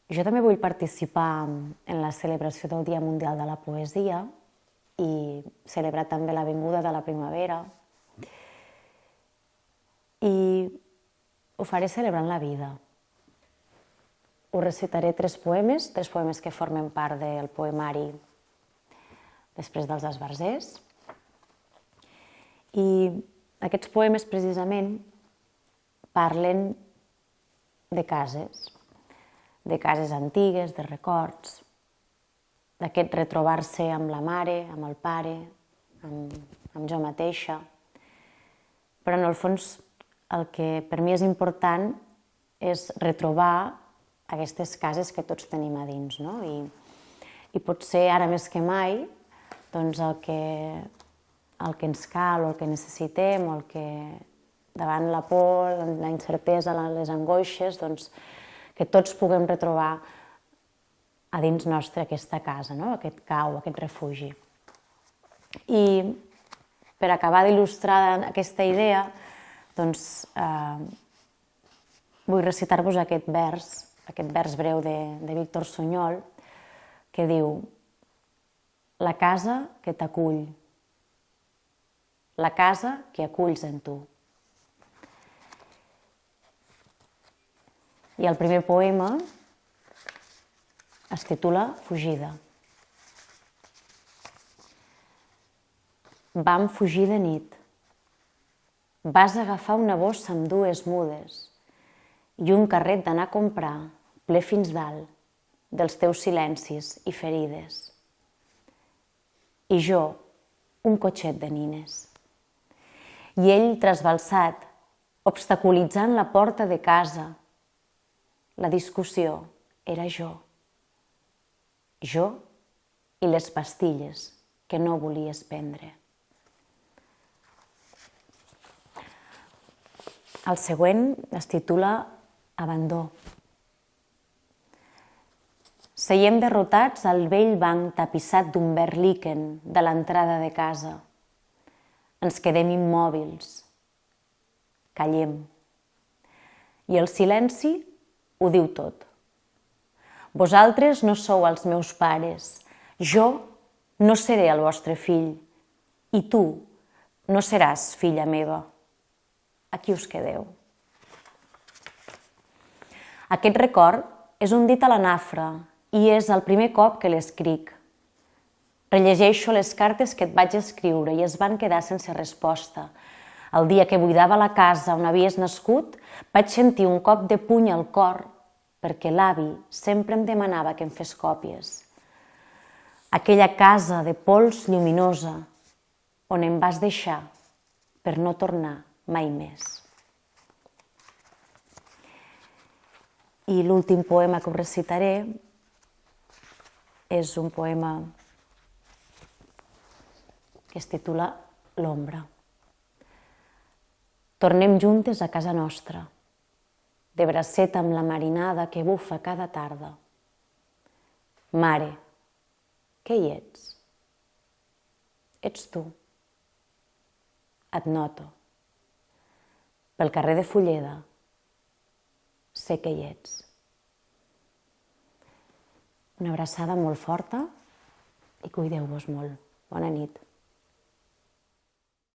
Jo també vull participar en la celebració del Dia Mundial de la Poesia i celebrar també la vinguda de la primavera. I ho faré celebrant la vida. Us recitaré tres poemes que formen part del poemari després dels esbarzers. I aquests poemes precisament parlen de cases antigues, de records, d'aquest retrobar-se amb la mare, amb el pare, amb jo mateixa. Però en el fons el que per mi és important és retrobar aquestes cases que tots tenim a dins, no? I potser ara més que mai doncs el que ens cal o el que necessitem o el que davant la por, la incertesa, les angoixes, doncs que tots puguem retrobar a dins nostre aquesta casa, no? Aquest cau, aquest refugi. I per acabar d'il·lustrar aquesta idea, doncs vull recitar-vos aquest vers breu de Víctor Sunyol, que diu: la casa que t'acull, la casa que aculls en tu. I el primer poema es titula Fugida. Vam fugir de nit. Vas agafar una bossa amb dues mudes i un carret d'anar a comprar, ple fins dalt, dels teus silencis i ferides. I jo, un cotxet de nines. I ell trasbalsat, obstaculitzant la porta de casa. La discussió era jo. Jo i les pastilles que no volies prendre. El següent es titula Abandó. Seiem derrotats al vell banc tapissat d'un verd líquen de l'entrada de casa. Ens quedem immòbils. Callem. I el silenci ho diu tot. Vosaltres no sou els meus pares. Jo no seré el vostre fill. I tu no seràs filla meva. Aquí us quedeu. Aquest record és un dit a la nafra i és el primer cop que l'escric. Rellegeixo les cartes que et vaig escriure i es van quedar sense resposta. El dia que buidava la casa on havies nascut, vaig sentir un cop de puny al cor perquè l'avi sempre em demanava que em fes còpies. Aquella casa de pols lluminosa on em vas deixar per no tornar mai més. I l'últim poema que us recitaré és un poema que es titula L'ombra. Tornem juntes a casa nostra, de bracet amb la marinada que bufa cada tarda. Mare, què hi ets? Ets tu. Et noto. Pel carrer de Fulleda sé que hi ets. Una abraçada molt forta i cuideu-vos molt. Bona nit.